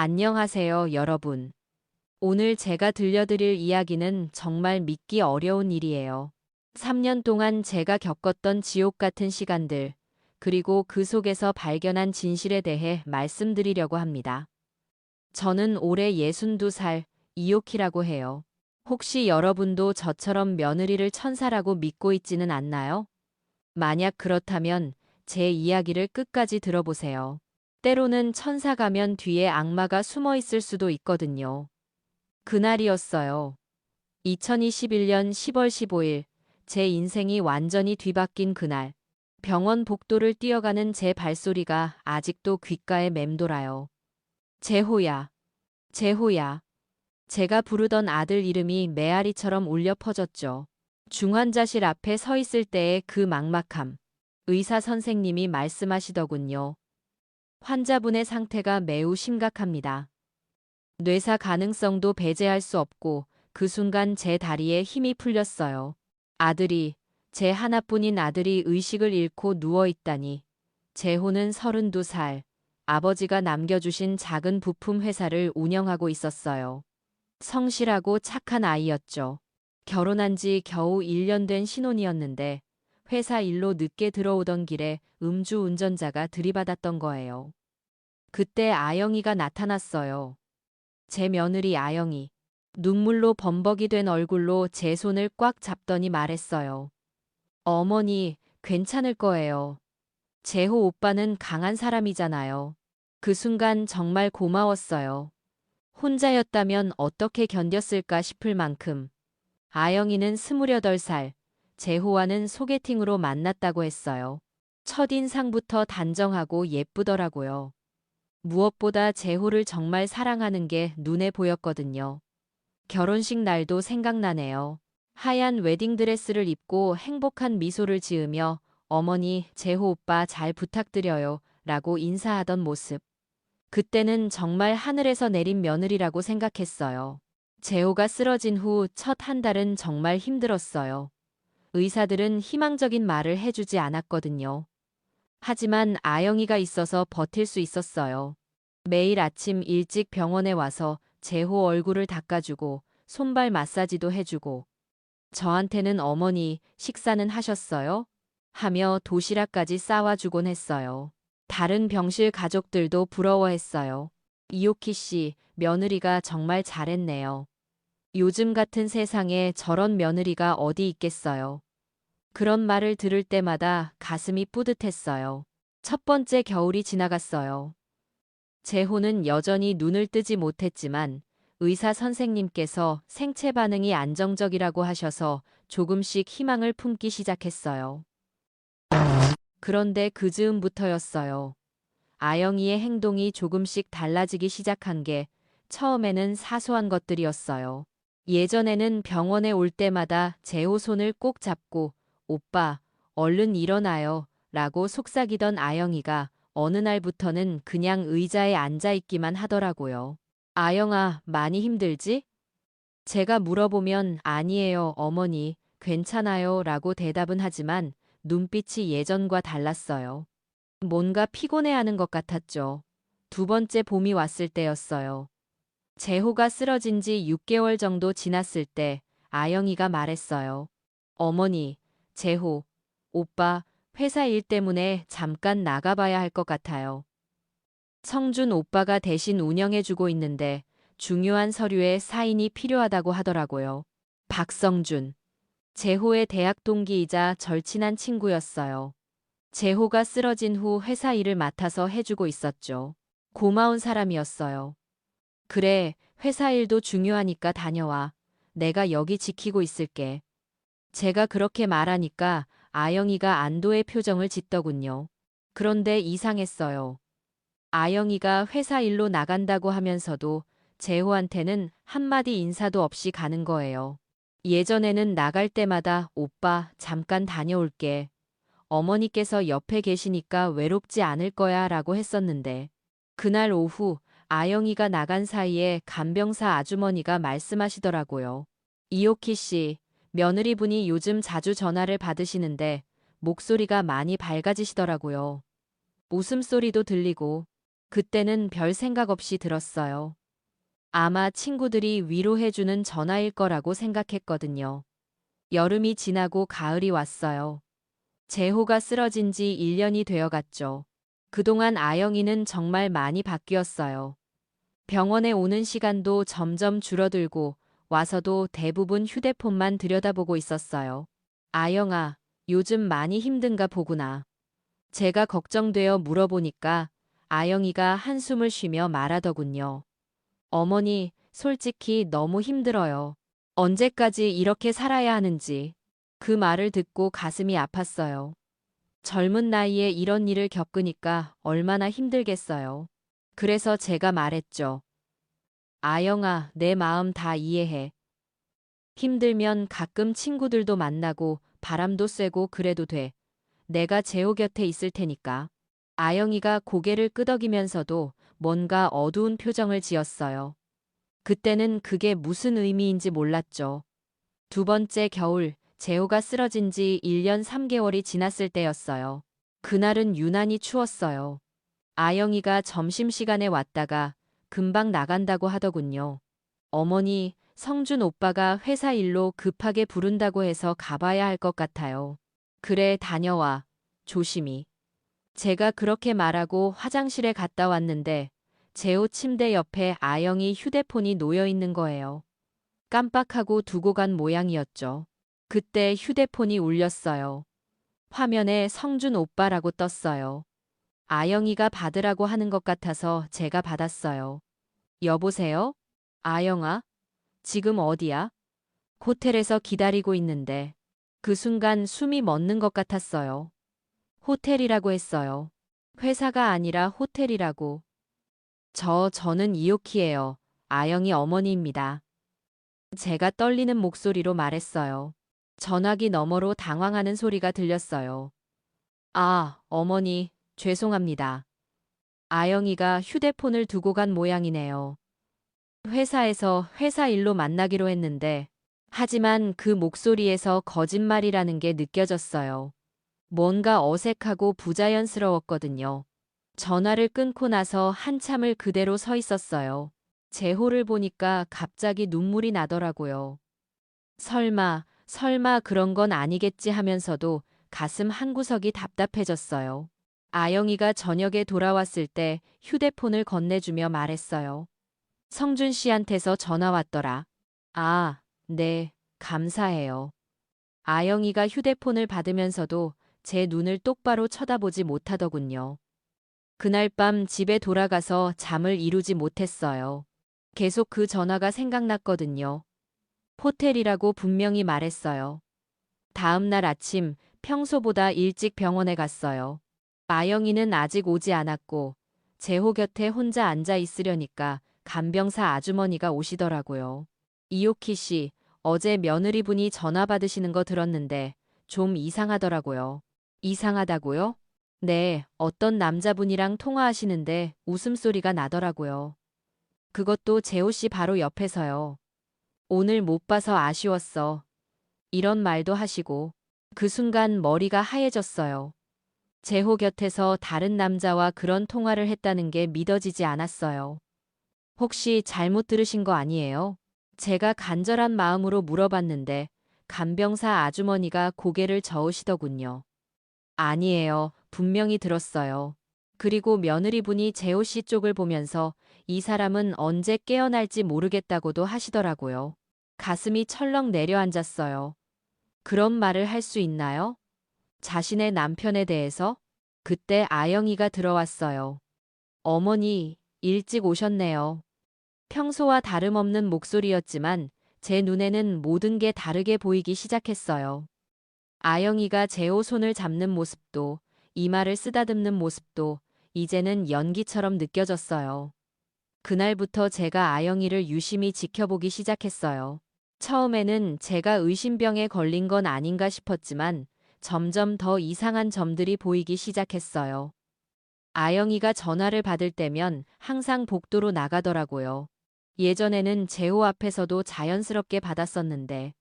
안녕하세요, 여러분. 오늘 제가 들려드릴 이야기는 정말 믿기 어려운 일이에요. 3년 동안 제가 겪었던 지옥 같은 시간들, 그리고 그 속에서 발견한 진실에 대해 말씀드리려고 합니다. 저는 올해 62살 이오키라고 해요. 혹시 여러분도 저처럼 며느리를 천사라고 믿고 있지는 않나요? 만약 그렇다면 제 이야기를 끝까지 들어보세요. 때로는 천사 가면 뒤에 악마가 숨어 있을 수도 있거든요. 그날이었어요. 2021년 10월 15일, 제 인생이 완전히 뒤바뀐 그날. 병원 복도를 뛰어가는 제 발소리가 아직도 귓가에 맴돌아요. 재호야, 재호야. 제가 부르던 아들 이름이 메아리처럼 울려 퍼졌죠. 중환자실 앞에 서 있을 때의 그 막막함. 의사 선생님이 말씀하시더군요. 환자분의 상태가 매우 심각합니다. 뇌사 가능성도 배제할 수 없고 그 순간 제 다리에 힘이 풀렸어요. 아들이, 제 하나뿐인 아들이 의식을 잃고 누워있다니. 재호는 32살, 아버지가 남겨주신 작은 부품 회사를 운영하고 있었어요. 성실하고 착한 아이였죠. 결혼한 지 겨우 1년 된 신혼이었는데 회사 일로 늦게 들어오던 길에 음주 운전자가 들이받았던 거예요. 그때 아영이가 나타났어요. 제 며느리 아영이. 눈물로 범벅이 된 얼굴로 제 손을 꽉 잡더니 말했어요. 어머니, 괜찮을 거예요. 재호 오빠는 강한 사람이잖아요. 그 순간 정말 고마웠어요. 혼자였다면 어떻게 견뎠을까 싶을 만큼. 아영이는 28살, 재호와는 소개팅으로 만났다고 했어요. 첫인상부터 단정하고 예쁘더라고요. 무엇보다 재호를 정말 사랑하는 게 눈에 보였거든요. 결혼식 날도 생각나네요. 하얀 웨딩드레스를 입고 행복한 미소를 지으며 어머니, 재호 오빠 잘 부탁드려요 라고 인사하던 모습. 그때는 정말 하늘에서 내린 며느리라고 생각했어요. 재호가 쓰러진 후 첫 한 달은 정말 힘들었어요. 의사들은 희망적인 말을 해주지 않았거든요. 하지만 아영이가 있어서 버틸 수 있었어요. 매일 아침 일찍 병원에 와서 재호 얼굴을 닦아주고 손발 마사지도 해주고 저한테는 어머니 식사는 하셨어요? 하며 도시락까지 싸와주곤 했어요. 다른 병실 가족들도 부러워했어요. 이오키 씨, 며느리가 정말 잘했네요. 요즘 같은 세상에 저런 며느리가 어디 있겠어요. 그런 말을 들을 때마다 가슴이 뿌듯했어요. 첫 번째 겨울이 지나갔어요. 재호는 여전히 눈을 뜨지 못했지만 의사 선생님께서 생체 반응이 안정적이라고 하셔서 조금씩 희망을 품기 시작했어요. 그런데 그 즈음부터였어요. 아영이의 행동이 조금씩 달라지기 시작한 게 처음에는 사소한 것들이었어요. 예전에는 병원에 올 때마다 재호 손을 꼭 잡고 오빠, 얼른 일어나요 라고 속삭이던 아영이가 어느 날부터는 그냥 의자에 앉아있기만 하더라고요. 아영아, 많이 힘들지? 제가 물어보면 아니에요, 어머니, 괜찮아요 라고 대답은 하지만 눈빛이 예전과 달랐어요. 뭔가 피곤해하는 것 같았죠. 두 번째 봄이 왔을 때였어요. 재호가 쓰러진 지 6개월 정도 지났을 때 아영이가 말했어요. 어머니, 재호, 오빠, 회사 일 때문에 잠깐 나가봐야 할 것 같아요. 성준 오빠가 대신 운영해주고 있는데 중요한 서류에 사인이 필요하다고 하더라고요. 박성준. 재호의 대학 동기이자 절친한 친구였어요. 재호가 쓰러진 후 회사 일을 맡아서 해주고 있었죠. 고마운 사람이었어요. 그래, 회사 일도 중요하니까 다녀와. 내가 여기 지키고 있을게. 제가 그렇게 말하니까 아영이가 안도의 표정을 짓더군요. 그런데 이상했어요. 아영이가 회사 일로 나간다고 하면서도 재호한테는 한마디 인사도 없이 가는 거예요. 예전에는 나갈 때마다 오빠, 잠깐 다녀올게. 어머니께서 옆에 계시니까 외롭지 않을 거야 라고 했었는데 그날 오후 아영이가 나간 사이에 간병사 아주머니가 말씀하시더라고요. 이오키 씨, 며느리분이 요즘 자주 전화를 받으시는데 목소리가 많이 밝아지시더라고요. 웃음소리도 들리고 그때는 별 생각 없이 들었어요. 아마 친구들이 위로해주는 전화일 거라고 생각했거든요. 여름이 지나고 가을이 왔어요. 재호가 쓰러진 지 1년이 되어갔죠. 그동안 아영이는 정말 많이 바뀌었어요. 병원에 오는 시간도 점점 줄어들고 와서도 대부분 휴대폰만 들여다보고 있었어요. 아영아, 요즘 많이 힘든가 보구나. 제가 걱정되어 물어보니까 아영이가 한숨을 쉬며 말하더군요. 어머니, 솔직히 너무 힘들어요. 언제까지 이렇게 살아야 하는지. 그 말을 듣고 가슴이 아팠어요. 젊은 나이에 이런 일을 겪으니까 얼마나 힘들겠어요. 그래서 제가 말했죠. 아영아, 내 마음 다 이해해. 힘들면 가끔 친구들도 만나고 바람도 쐬고 그래도 돼. 내가 재호 곁에 있을 테니까. 아영이가 고개를 끄덕이면서도 뭔가 어두운 표정을 지었어요. 그때는 그게 무슨 의미인지 몰랐죠. 두 번째 겨울, 재호가 쓰러진 지 1년 3개월이 지났을 때였어요. 그날은 유난히 추웠어요. 아영이가 점심시간에 왔다가 금방 나간다고 하더군요. 어머니, 성준 오빠가 회사 일로 급하게 부른다고 해서 가봐야 할 것 같아요. 그래, 다녀와. 조심히. 제가 그렇게 말하고 화장실에 갔다 왔는데 재호 침대 옆에 아영이 휴대폰이 놓여 있는 거예요. 깜빡하고 두고 간 모양이었죠. 그때 휴대폰이 울렸어요. 화면에 성준 오빠라고 떴어요. 아영이가 받으라고 하는 것 같아서 제가 받았어요. 여보세요? 아영아? 지금 어디야? 호텔에서 기다리고 있는데. 그 순간 숨이 멎는 것 같았어요. 호텔이라고 했어요. 회사가 아니라 호텔이라고. 저는 이오키예요. 아영이 어머니입니다. 제가 떨리는 목소리로 말했어요. 전화기 너머로 당황하는 소리가 들렸어요. 아, 어머니, 죄송합니다. 아영이가 휴대폰을 두고 간 모양이네요. 회사에서 회사 일로 만나기로 했는데, 하지만 그 목소리에서 거짓말이라는 게 느껴졌어요. 뭔가 어색하고 부자연스러웠거든요. 전화를 끊고 나서 한참을 그대로 서 있었어요. 재호를 보니까 갑자기 눈물이 나더라고요. 설마 그런 건 아니겠지 하면서도 가슴 한구석이 답답해졌어요. 아영이가 저녁에 돌아왔을 때 휴대폰을 건네주며 말했어요. 성준 씨한테서 전화 왔더라. 아, 네, 감사해요. 아영이가 휴대폰을 받으면서도 제 눈을 똑바로 쳐다보지 못하더군요. 그날 밤 집에 돌아가서 잠을 이루지 못했어요. 계속 그 전화가 생각났거든요. 호텔이라고 분명히 말했어요. 다음 날 아침 평소보다 일찍 병원에 갔어요. 아영이는 아직 오지 않았고 재호 곁에 혼자 앉아 있으려니까 간병사 아주머니가 오시더라고요. 이오키 씨, 어제 며느리분이 전화 받으시는 거 들었는데 좀 이상하더라고요. 이상하다고요? 네, 어떤 남자분이랑 통화하시는데 웃음소리가 나더라고요. 그것도 재호 씨 바로 옆에서요. 오늘 못 봐서 아쉬웠어. 이런 말도 하시고 그 순간 머리가 하얘졌어요. 재호 곁에서 다른 남자와 그런 통화를 했다는 게 믿어지지 않았어요. 혹시 잘못 들으신 거 아니에요? 제가 간절한 마음으로 물어봤는데 간병사 아주머니가 고개를 저으시더군요. 아니에요. 분명히 들었어요. 그리고 며느리분이 재호 씨 쪽을 보면서 이 사람은 언제 깨어날지 모르겠다고도 하시더라고요. 가슴이 철렁 내려앉았어요. 그런 말을 할 수 있나요? 자신의 남편에 대해서? 그때 아영이가 들어왔어요. 어머니, 일찍 오셨네요. 평소와 다름없는 목소리였지만 제 눈에는 모든 게 다르게 보이기 시작했어요. 아영이가 재호 손을 잡는 모습도 이마를 쓰다듬는 모습도 이제는 연기처럼 느껴졌어요. 그날부터 제가 아영이를 유심히 지켜보기 시작했어요. 처음에는 제가 의심병에 걸린 건 아닌가 싶었지만 점점 더 이상한 점들이 보이기 시작했어요. 아영이가 전화를 받을 때면 항상 복도로 나가더라고요. 예전에는 재호 앞에서도 자연스럽게 받았었는데,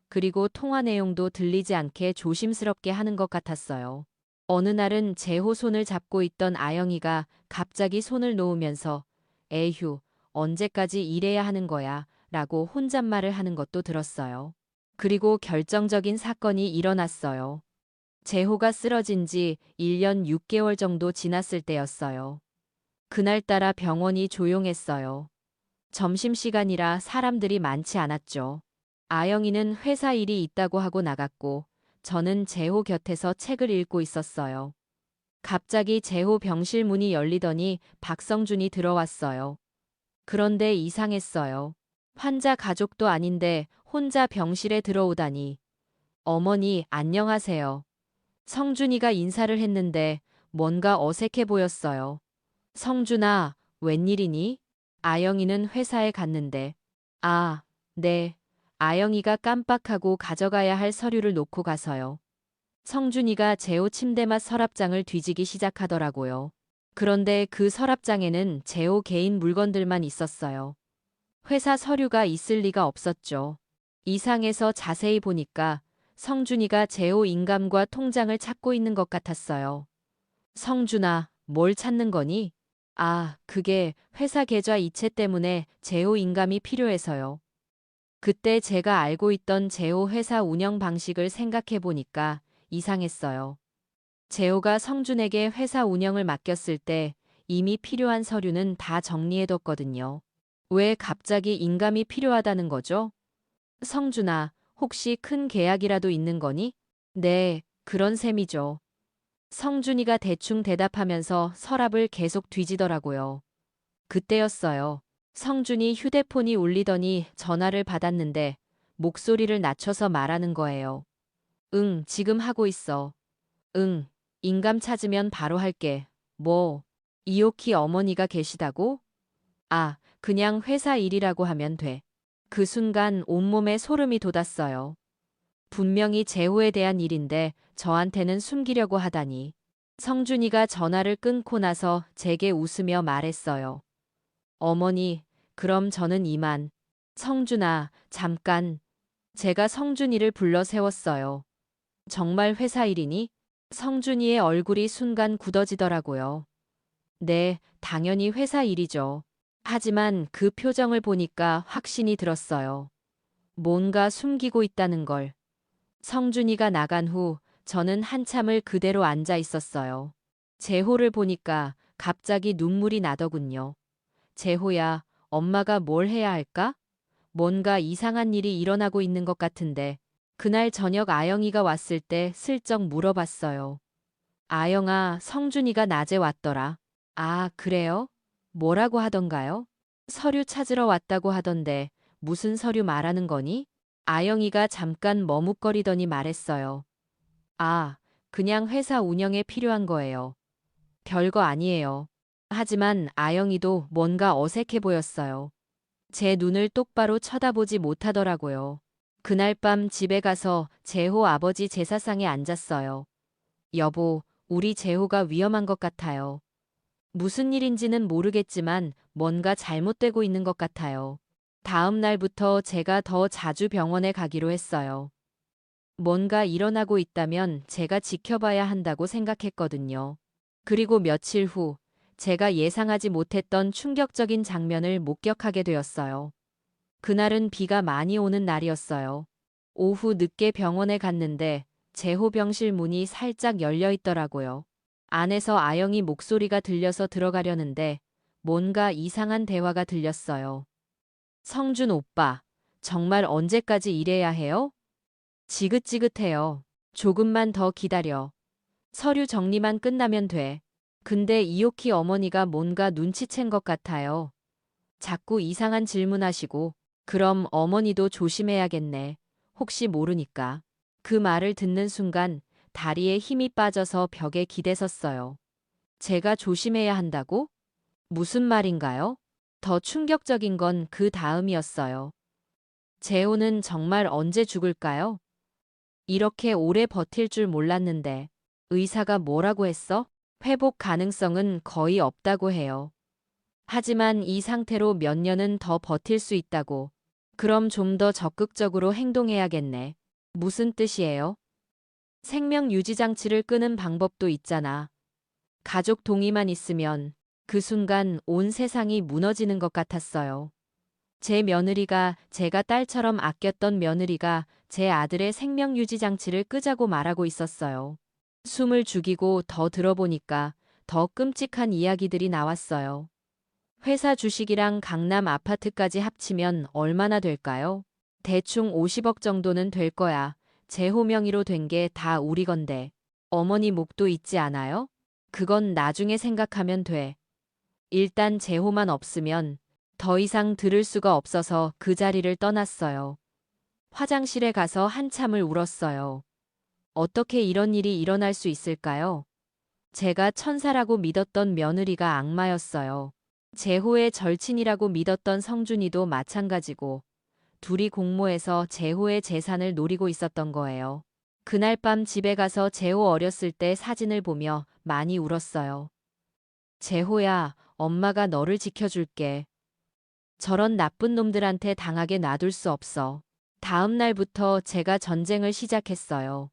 그리고 통화 내용도 들리지 않게 조심스럽게 하는 것 같았어요. 어느 날은 재호 손을 잡고 있던 아영이가 갑자기 손을 놓으면서 에휴, 언제까지 이래야 하는 거야 라고 혼잣말을 하는 것도 들었어요. 그리고 결정적인 사건이 일어났어요. 재호가 쓰러진 지 1년 6개월 정도 지났을 때였어요. 그날따라 병원이 조용했어요. 점심시간이라 사람들이 많지 않았죠. 아영이는 회사 일이 있다고 하고 나갔고, 저는 재호 곁에서 책을 읽고 있었어요. 갑자기 재호 병실 문이 열리더니 박성준이 들어왔어요. 그런데 이상했어요. 환자 가족도 아닌데 혼자 병실에 들어오다니. 어머니, 안녕하세요. 성준이가 인사를 했는데 뭔가 어색해 보였어요. 성준아, 웬일이니? 아영이는 회사에 갔는데. 아, 네. 아영이가 깜빡하고 가져가야 할 서류를 놓고 가서요. 성준이가 재호 침대맡 서랍장을 뒤지기 시작하더라고요. 그런데 그 서랍장에는 재호 개인 물건들만 있었어요. 회사 서류가 있을 리가 없었죠. 이상해서 자세히 보니까 성준이가 재호 인감과 통장을 찾고 있는 것 같았어요. 성준아, 뭘 찾는 거니? 아, 그게 회사 계좌 이체 때문에 재호 인감이 필요해서요. 그때 제가 알고 있던 재호 회사 운영 방식을 생각해 보니까 이상했어요. 재호가 성준에게 회사 운영을 맡겼을 때 이미 필요한 서류는 다 정리해뒀거든요. 왜 갑자기 인감이 필요하다는 거죠? 성준아, 혹시 큰 계약이라도 있는 거니? 네, 그런 셈이죠. 성준이가 대충 대답하면서 서랍을 계속 뒤지더라고요. 그때였어요. 성준이 휴대폰이 울리더니 전화를 받았는데 목소리를 낮춰서 말하는 거예요. 응, 지금 하고 있어. 응, 인감 찾으면 바로 할게. 뭐, 이오키 어머니가 계시다고? 아, 그냥 회사 일이라고 하면 돼. 그 순간 온몸에 소름이 돋았어요. 분명히 재호에 대한 일인데 저한테는 숨기려고 하다니. 성준이가 전화를 끊고 나서 제게 웃으며 말했어요. 어머니, 그럼 저는 이만. 성준아, 잠깐. 제가 성준이를 불러 세웠어요. 정말 회사 일이니? 성준이의 얼굴이 순간 굳어지더라고요. 네, 당연히 회사 일이죠. 하지만 그 표정을 보니까 확신이 들었어요. 뭔가 숨기고 있다는 걸. 성준이가 나간 후 저는 한참을 그대로 앉아 있었어요. 재호를 보니까 갑자기 눈물이 나더군요. 재호야, 엄마가 뭘 해야 할까? 뭔가 이상한 일이 일어나고 있는 것 같은데. 그날 저녁 아영이가 왔을 때 슬쩍 물어봤어요. 아영아, 성준이가 낮에 왔더라. 아, 그래요? 뭐라고 하던가요? 서류 찾으러 왔다고 하던데 무슨 서류 말하는 거니? 아영이가 잠깐 머뭇거리더니 말했어요. 아, 그냥 회사 운영에 필요한 거예요. 별거 아니에요. 하지만 아영이도 뭔가 어색해 보였어요. 제 눈을 똑바로 쳐다보지 못하더라고요. 그날 밤 집에 가서 재호 아버지 제사상에 앉았어요. 여보, 우리 재호가 위험한 것 같아요. 무슨 일인지는 모르겠지만 뭔가 잘못되고 있는 것 같아요. 다음 날부터 제가 더 자주 병원에 가기로 했어요. 뭔가 일어나고 있다면 제가 지켜봐야 한다고 생각했거든요. 그리고 며칠 후 제가 예상하지 못했던 충격적인 장면을 목격하게 되었어요. 그날은 비가 많이 오는 날이었어요. 오후 늦게 병원에 갔는데 재호병실 문이 살짝 열려 있더라고요. 안에서 아영이 목소리가 들려서 들어가려는데 뭔가 이상한 대화가 들렸어요. 성준 오빠, 정말 언제까지 일해야 해요? 지긋지긋해요. 조금만 더 기다려. 서류 정리만 끝나면 돼. 근데 이오키 어머니가 뭔가 눈치챈 것 같아요. 자꾸 이상한 질문하시고, 그럼 어머니도 조심해야겠네. 혹시 모르니까. 그 말을 듣는 순간 다리에 힘이 빠져서 벽에 기대섰어요. 제가 조심해야 한다고? 무슨 말인가요? 더 충격적인 건 그 다음이었어요. 재호는 정말 언제 죽을까요? 이렇게 오래 버틸 줄 몰랐는데 의사가 뭐라고 했어? 회복 가능성은 거의 없다고 해요. 하지만 이 상태로 몇 년은 더 버틸 수 있다고. 그럼 좀 더 적극적으로 행동해야겠네. 무슨 뜻이에요? 생명 유지 장치를 끄는 방법도 있잖아. 가족 동의만 있으면 그 순간 온 세상이 무너지는 것 같았어요. 제 며느리가 제가 딸처럼 아꼈던 며느리가 제 아들의 생명 유지 장치를 끄자고 말하고 있었어요. 숨을 죽이고 더 들어보니까 더 끔찍한 이야기들이 나왔어요. 회사 주식이랑 강남 아파트까지 합치면 얼마나 될까요? 대충 50억 정도는 될 거야. 제호 명의로 된 게 다 우리 건데. 어머니 목도 있지 않아요? 그건 나중에 생각하면 돼. 일단 제호만 없으면 더 이상 들을 수가 없어서 그 자리를 떠났어요. 화장실에 가서 한참을 울었어요. 어떻게 이런 일이 일어날 수 있을까요? 제가 천사라고 믿었던 며느리가 악마였어요. 제호의 절친이라고 믿었던 성준이도 마찬가지고 둘이 공모해서 제호의 재산을 노리고 있었던 거예요. 그날 밤 집에 가서 제호 어렸을 때 사진을 보며 많이 울었어요. 제호야, 엄마가 너를 지켜줄게. 저런 나쁜 놈들한테 당하게 놔둘 수 없어. 다음 날부터 제가 전쟁을 시작했어요.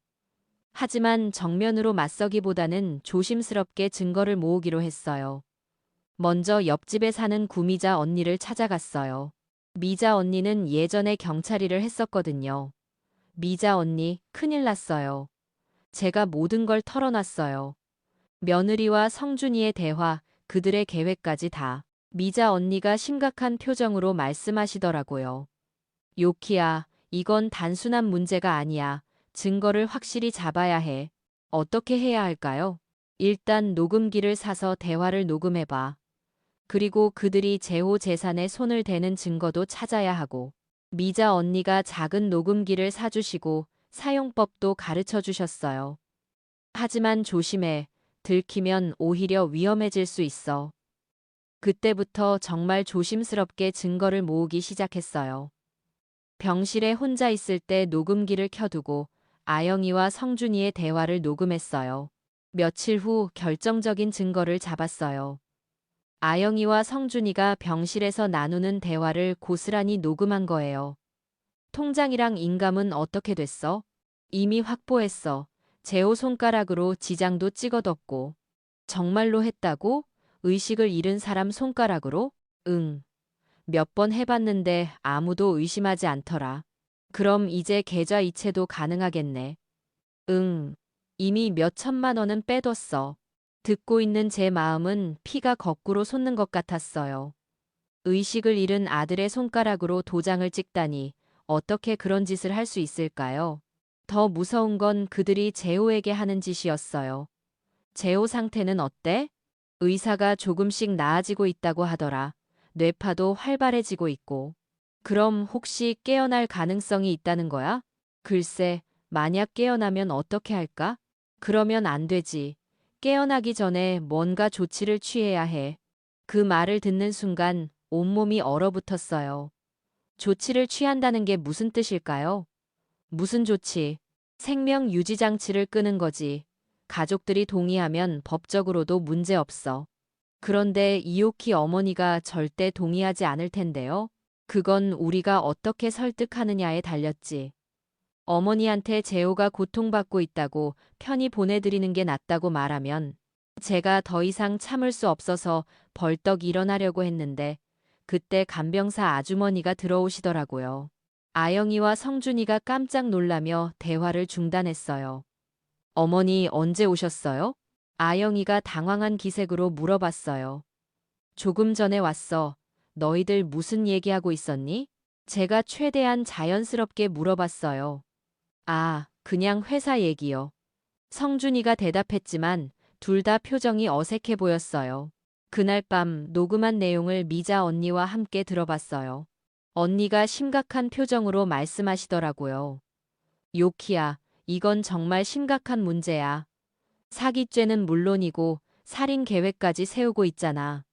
하지만 정면으로 맞서기보다는 조심스럽게 증거를 모으기로 했어요. 먼저 옆집에 사는 구미자 언니를 찾아갔어요. 미자 언니는 예전에 경찰 일을 했었거든요. 미자 언니, 큰일 났어요. 제가 모든 걸 털어놨어요. 며느리와 성준이의 대화, 그들의 계획까지 다. 미자 언니가 심각한 표정으로 말씀하시더라고요. 요키야, 이건 단순한 문제가 아니야. 증거를 확실히 잡아야 해. 어떻게 해야 할까요? 일단 녹음기를 사서 대화를 녹음해봐. 그리고 그들이 제호 재산에 손을 대는 증거도 찾아야 하고. 미자 언니가 작은 녹음기를 사주시고 사용법도 가르쳐 주셨어요. 하지만 조심해. 들키면 오히려 위험해질 수 있어. 그때부터 정말 조심스럽게 증거를 모으기 시작했어요. 병실에 혼자 있을 때 녹음기를 켜두고 아영이와 성준이의 대화를 녹음했어요. 며칠 후 결정적인 증거를 잡았어요. 아영이와 성준이가 병실에서 나누는 대화를 고스란히 녹음한 거예요. 통장이랑 인감은 어떻게 됐어? 이미 확보했어. 제호 손가락으로 지장도 찍어뒀고. 정말로 했다고? 의식을 잃은 사람 손가락으로? 응. 몇 번 해봤는데 아무도 의심하지 않더라. 그럼 이제 계좌 이체도 가능하겠네. 응. 이미 몇 천만 원은 빼뒀어. 듣고 있는 제 마음은 피가 거꾸로 솟는 것 같았어요. 의식을 잃은 아들의 손가락으로 도장을 찍다니 어떻게 그런 짓을 할 수 있을까요? 더 무서운 건 그들이 제호에게 하는 짓이었어요. 제호 상태는 어때? 의사가 조금씩 나아지고 있다고 하더라. 뇌파도 활발해지고 있고. 그럼 혹시 깨어날 가능성이 있다는 거야? 글쎄, 만약 깨어나면 어떻게 할까? 그러면 안 되지. 깨어나기 전에 뭔가 조치를 취해야 해. 그 말을 듣는 순간 온몸이 얼어붙었어요. 조치를 취한다는 게 무슨 뜻일까요? 무슨 조치? 생명 유지 장치를 끄는 거지. 가족들이 동의하면 법적으로도 문제 없어. 그런데 이오키 어머니가 절대 동의하지 않을 텐데요. 그건 우리가 어떻게 설득하느냐에 달렸지. 어머니한테 제호가 고통받고 있다고 편히 보내드리는 게 낫다고 말하면 제가 더 이상 참을 수 없어서 벌떡 일어나려고 했는데 그때 간병사 아주머니가 들어오시더라고요. 아영이와 성준이가 깜짝 놀라며 대화를 중단했어요. 어머니 언제 오셨어요? 아영이가 당황한 기색으로 물어봤어요. 조금 전에 왔어. 너희들 무슨 얘기하고 있었니? 제가 최대한 자연스럽게 물어봤어요. 아, 그냥 회사 얘기요. 성준이가 대답했지만 둘 다 표정이 어색해 보였어요. 그날 밤 녹음한 내용을 미자 언니와 함께 들어봤어요. 언니가 심각한 표정으로 말씀하시더라고요. 요키야, 이건 정말 심각한 문제야. 사기죄는 물론이고 살인 계획까지 세우고 있잖아.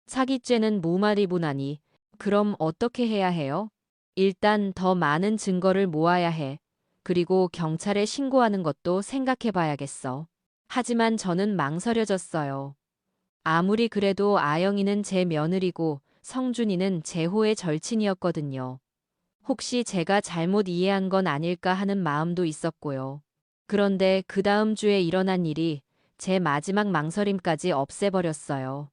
사기죄는 무마리보나니. 그럼 어떻게 해야 해요? 일단 더 많은 증거를 모아야 해. 그리고 경찰에 신고하는 것도 생각해 봐야겠어. 하지만 저는 망설여졌어요. 아무리 그래도 아영이는 제 며느리고 성준이는 제호의 절친이었거든요. 혹시 제가 잘못 이해한 건 아닐까 하는 마음도 있었고요. 그런데 그 다음 주에 일어난 일이 제 마지막 망설임까지 없애버렸어요.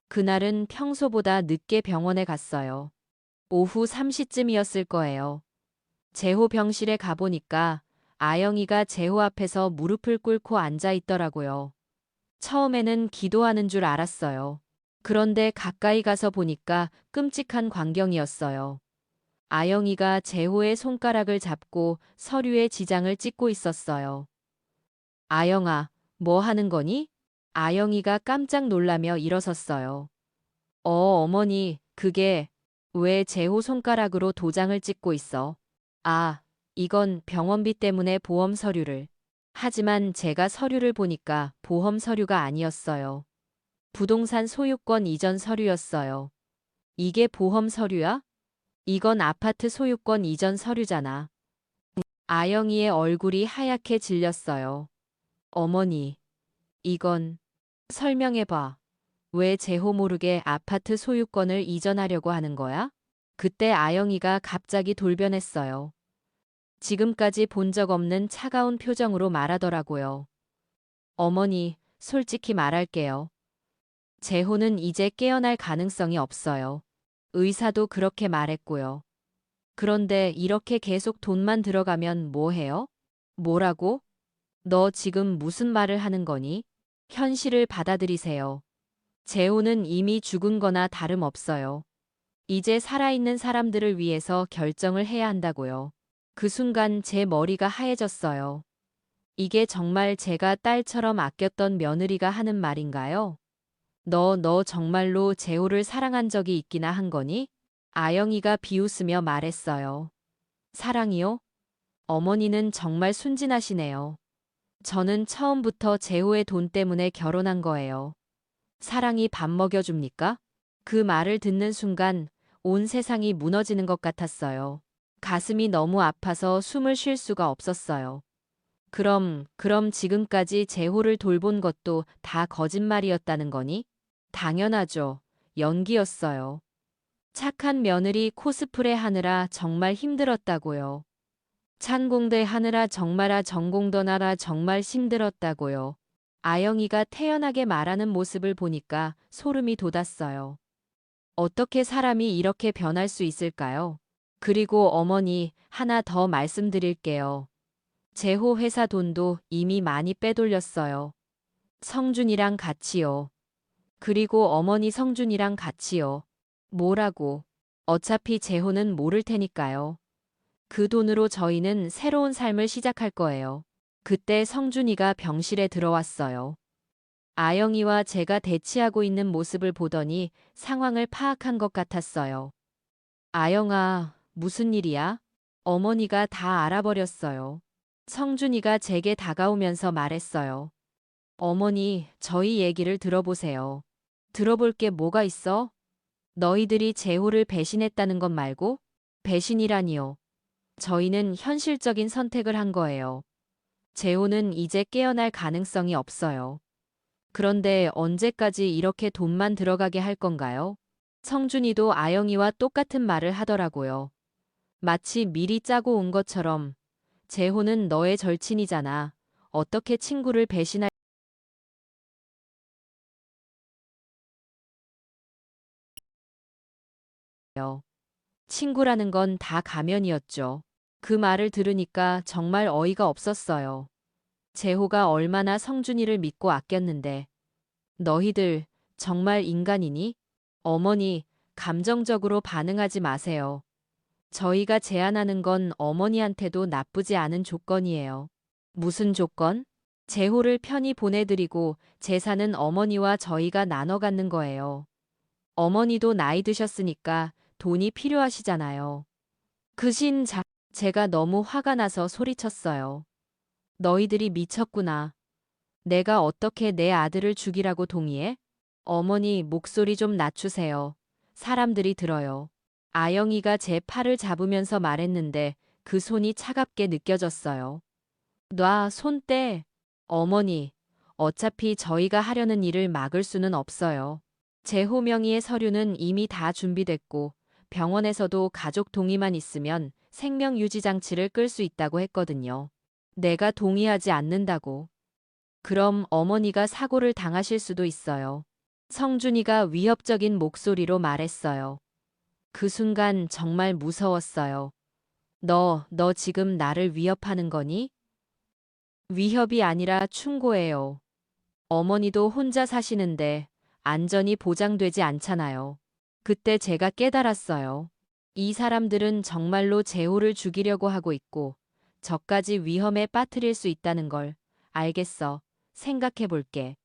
그날은 평소보다 늦게 병원에 갔어요. 오후 3시쯤이었을 거예요. 재호 병실에 가보니까 아영이가 재호 앞에서 무릎을 꿇고 앉아 있더라고요. 처음에는 기도하는 줄 알았어요. 그런데 가까이 가서 보니까 끔찍한 광경이었어요. 아영이가 재호의 손가락을 잡고 서류에 지장을 찍고 있었어요. 아영아, 뭐 하는 거니? 아영이가 깜짝 놀라며 일어섰어요. 어머니, 그게 왜 재호 손가락으로 도장을 찍고 있어? 아, 이건 병원비 때문에 보험 서류를. 하지만 제가 서류를 보니까 보험 서류가 아니었어요. 부동산 소유권 이전 서류였어요. 이게 보험 서류야? 이건 아파트 소유권 이전 서류잖아. 아영이의 얼굴이 하얗게 질렸어요. 어머니, 이건 설명해봐. 왜 재호 모르게 아파트 소유권을 이전하려고 하는 거야? 그때 아영이가 갑자기 돌변했어요. 지금까지 본 적 없는 차가운 표정으로 말하더라고요. 어머니, 솔직히 말할게요. 재호는 이제 깨어날 가능성이 없어요. 의사도 그렇게 말했고요. 그런데 이렇게 계속 돈만 들어가면 뭐 해요? 뭐라고? 너 지금 무슨 말을 하는 거니? 현실을 받아들이세요. 재호는 이미 죽은 거나 다름없어요. 이제 살아있는 사람들을 위해서 결정을 해야 한다고요. 그 순간 제 머리가 하얘졌어요. 이게 정말 제가 딸처럼 아꼈던 며느리가 하는 말인가요? 너 정말로 재호를 사랑한 적이 있기나 한 거니? 아영이가 비웃으며 말했어요. 사랑이요? 어머니는 정말 순진하시네요. 저는 처음부터 재호의 돈 때문에 결혼한 거예요. 사랑이 밥 먹여줍니까? 그 말을 듣는 순간 온 세상이 무너지는 것 같았어요. 가슴이 너무 아파서 숨을 쉴 수가 없었어요. 그럼 지금까지 재호를 돌본 것도 다 거짓말이었다는 거니? 당연하죠. 연기였어요. 착한 며느리 코스프레 하느라 정말 힘들었다고요. 찬공대 하느라 정말아 전공더나라 정말 힘들었다고요. 아영이가 태연하게 말하는 모습을 보니까 소름이 돋았어요. 어떻게 사람이 이렇게 변할 수 있을까요? 그리고 어머니, 하나 더 말씀드릴게요. 재호 회사 돈도 이미 많이 빼돌렸어요. 성준이랑 같이요. 그리고 어머니 성준이랑 같이요. 뭐라고? 어차피 재호는 모를 테니까요. 그 돈으로 저희는 새로운 삶을 시작할 거예요. 그때 성준이가 병실에 들어왔어요. 아영이와 제가 대치하고 있는 모습을 보더니 상황을 파악한 것 같았어요. 아영아, 무슨 일이야? 어머니가 다 알아버렸어요. 성준이가 제게 다가오면서 말했어요. 어머니, 저희 얘기를 들어보세요. 들어볼 게 뭐가 있어? 너희들이 재호를 배신했다는 것 말고? 배신이라니요. 저희는 현실적인 선택을 한 거예요. 재호는 이제 깨어날 가능성이 없어요. 그런데 언제까지 이렇게 돈만 들어가게 할 건가요? 성준이도 아영이와 똑같은 말을 하더라고요. 마치 미리 짜고 온 것처럼 재호는 너의 절친이잖아. 어떻게 친구를 배신할 요. 친구라는 건 다 가면이었죠. 그 말을 들으니까 정말 어이가 없었어요. 재호가 얼마나 성준이를 믿고 아꼈는데. 너희들 정말 인간이니? 어머니, 감정적으로 반응하지 마세요. 저희가 제안하는 건 어머니한테도 나쁘지 않은 조건이에요. 무슨 조건? 재호를 편히 보내드리고 재산은 어머니와 저희가 나눠 갖는 거예요. 어머니도 나이 드셨으니까 돈이 필요하시잖아요. 제가 너무 화가 나서 소리쳤어요. 너희들이 미쳤구나. 내가 어떻게 내 아들을 죽이라고 동의해? 어머니 목소리 좀 낮추세요. 사람들이 들어요. 아영이가 제 팔을 잡으면서 말했는데 그 손이 차갑게 느껴졌어요. 놔, 손 떼. 어머니, 어차피 저희가 하려는 일을 막을 수는 없어요. 제 호명의의 서류는 이미 다 준비됐고 병원에서도 가족 동의만 있으면 생명유지 장치를 끌 수 있다고 했거든요. 내가 동의하지 않는다고. 그럼 어머니가 사고를 당하실 수도 있어요. 성준이가 위협적인 목소리로 말했어요. 그 순간 정말 무서웠어요. 너 지금 나를 위협하는 거니? 위협이 아니라 충고예요. 어머니도 혼자 사시는데 안전이 보장되지 않잖아요. 그때 제가 깨달았어요. 이 사람들은 정말로 재호를 죽이려고 하고 있고 저까지 위험에 빠뜨릴 수 있다는 걸. 알겠어. 생각해 볼게.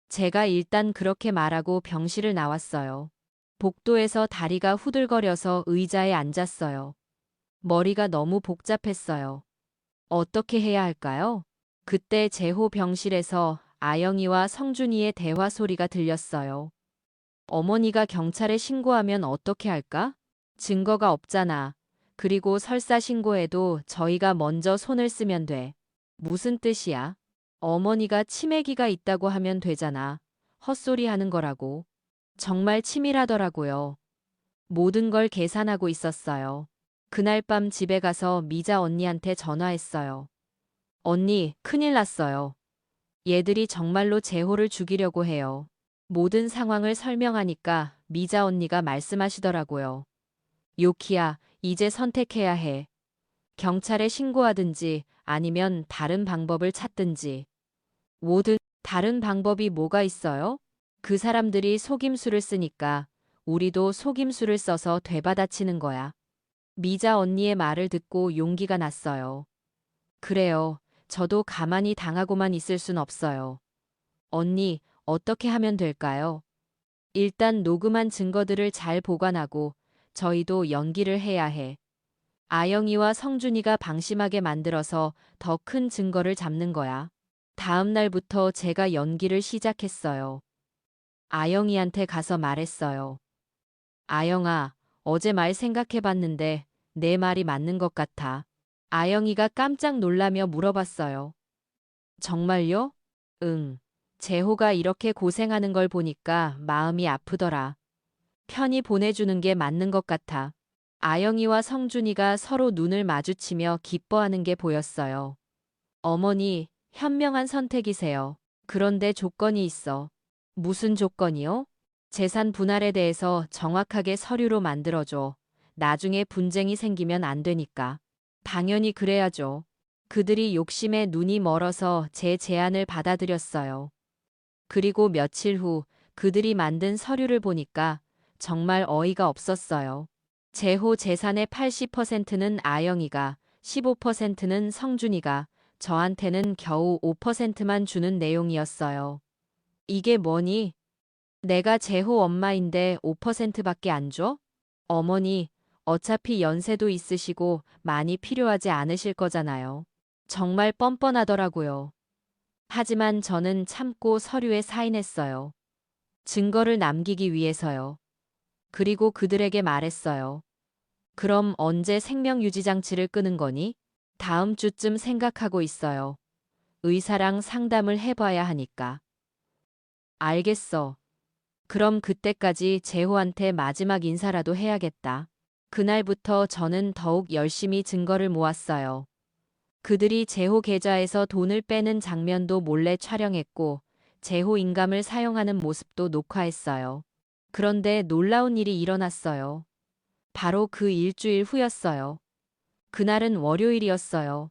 제가 일단 그렇게 말하고 병실을 나왔어요. 복도에서 다리가 후들거려서 의자에 앉았어요. 머리가 너무 복잡했어요. 어떻게 해야 할까요? 그때 재호 병실에서 아영이와 성준이의 대화 소리가 들렸어요. 어머니가 경찰에 신고하면 어떻게 할까? 증거가 없잖아. 그리고 설사 신고해도 저희가 먼저 손을 쓰면 돼. 무슨 뜻이야? 어머니가 치매기가 있다고 하면 되잖아. 헛소리 하는 거라고. 정말 치밀하더라고요. 모든 걸 계산하고 있었어요. 그날 밤 집에 가서 미자 언니한테 전화했어요. 언니, 큰일 났어요. 얘들이 정말로 재호를 죽이려고 해요. 모든 상황을 설명하니까 미자 언니가 말씀하시더라고요. 요키야, 이제 선택해야 해. 경찰에 신고하든지 아니면 다른 방법을 찾든지. 뭐든 다른 방법이 뭐가 있어요? 그 사람들이 속임수를 쓰니까 우리도 속임수를 써서 되받아치는 거야. 미자 언니의 말을 듣고 용기가 났어요. 그래요. 저도 가만히 당하고만 있을 순 없어요. 언니, 어떻게 하면 될까요? 일단 녹음한 증거들을 잘 보관하고 저희도 연기를 해야 해. 아영이와 성준이가 방심하게 만들어서 더 큰 증거를 잡는 거야. 다음 날부터 제가 연기를 시작했어요. 아영이한테 가서 말했어요. 아영아, 어제 말 생각해봤는데 내 말이 맞는 것 같아. 아영이가 깜짝 놀라며 물어봤어요. 정말요? 응. 재호가 이렇게 고생하는 걸 보니까 마음이 아프더라. 편히 보내주는 게 맞는 것 같아. 아영이와 성준이가 서로 눈을 마주치며 기뻐하는 게 보였어요. 어머니, 현명한 선택이세요. 그런데 조건이 있어. 무슨 조건이요? 재산 분할에 대해서 정확하게 서류로 만들어줘. 나중에 분쟁이 생기면 안 되니까. 당연히 그래야죠. 그들이 욕심에 눈이 멀어서 제 제안을 받아들였어요. 그리고 며칠 후 그들이 만든 서류를 보니까 정말 어이가 없었어요. 재호 재산의 80%는 아영이가, 15%는 성준이가, 저한테는 겨우 5%만 주는 내용이었어요. 이게 뭐니? 내가 재호 엄마인데 5%밖에 안 줘? 어머니, 어차피 연세도 있으시고 많이 필요하지 않으실 거잖아요. 정말 뻔뻔하더라고요. 하지만 저는 참고 서류에 사인했어요. 증거를 남기기 위해서요. 그리고 그들에게 말했어요. 그럼 언제 생명유지장치를 끄는 거니? 다음 주쯤 생각하고 있어요. 의사랑 상담을 해봐야 하니까. 알겠어. 그럼 그때까지 재호한테 마지막 인사라도 해야겠다. 그날부터 저는 더욱 열심히 증거를 모았어요. 그들이 재호 계좌에서 돈을 빼는 장면도 몰래 촬영했고 재호 인감을 사용하는 모습도 녹화했어요. 그런데 놀라운 일이 일어났어요. 바로 그 일주일 후였어요. 그날은 월요일이었어요.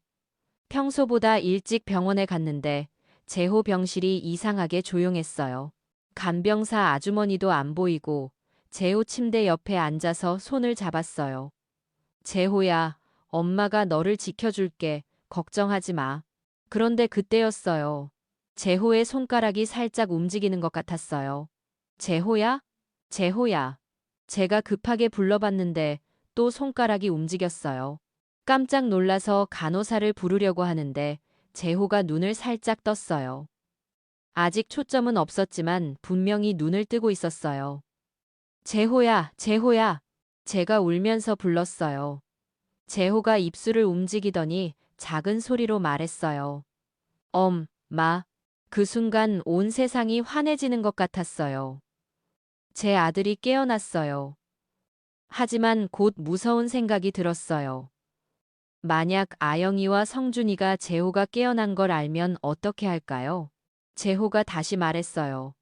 평소보다 일찍 병원에 갔는데 재호 병실이 이상하게 조용했어요. 간병사 아주머니도 안 보이고 재호 침대 옆에 앉아서 손을 잡았어요. 재호야, 엄마가 너를 지켜줄게. 걱정하지 마. 그런데 그때였어요. 재호의 손가락이 살짝 움직이는 것 같았어요. 재호야? 재호야. 제가 급하게 불러봤는데 또 손가락이 움직였어요. 깜짝 놀라서 간호사를 부르려고 하는데 재호가 눈을 살짝 떴어요. 아직 초점은 없었지만 분명히 눈을 뜨고 있었어요. 재호야, 재호야. 제가 울면서 불렀어요. 재호가 입술을 움직이더니 작은 소리로 말했어요. 마. 그 순간 온 세상이 환해지는 것 같았어요. 제 아들이 깨어났어요. 하지만 곧 무서운 생각이 들었어요. 만약 아영이와 성준이가 재호가 깨어난 걸 알면 어떻게 할까요? 재호가 다시 말했어요.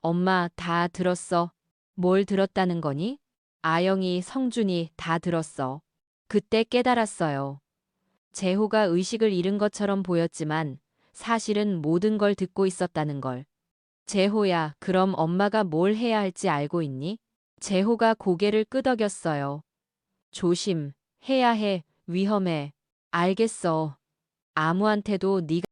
엄마, 다 들었어. 뭘 들었다는 거니? 아영이, 성준이 다 들었어. 그때 깨달았어요. 재호가 의식을 잃은 것처럼 보였지만 사실은 모든 걸 듣고 있었다는 걸. 재호야, 그럼 엄마가 뭘 해야 할지 알고 있니? 재호가 고개를 끄덕였어요. 조심, 해야 해, 위험해. 알겠어. 아무한테도 네가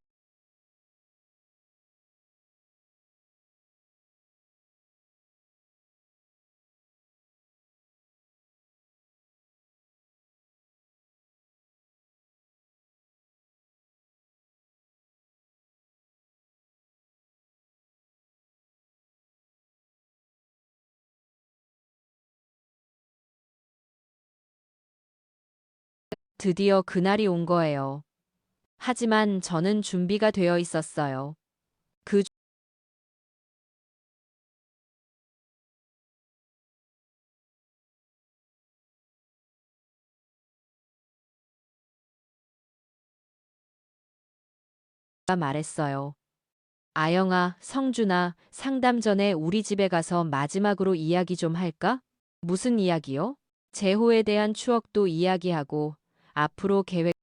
드디어 그날이 온 거예요. 하지만 저는 준비가 되어 있었어요. 그 주가 말했어요. 아영아, 성준아, 상담 전에 우리 집에 가서 마지막으로 이야기 좀 할까? 무슨 이야기요? 재호에 대한 추억도 이야기하고 앞으로 계획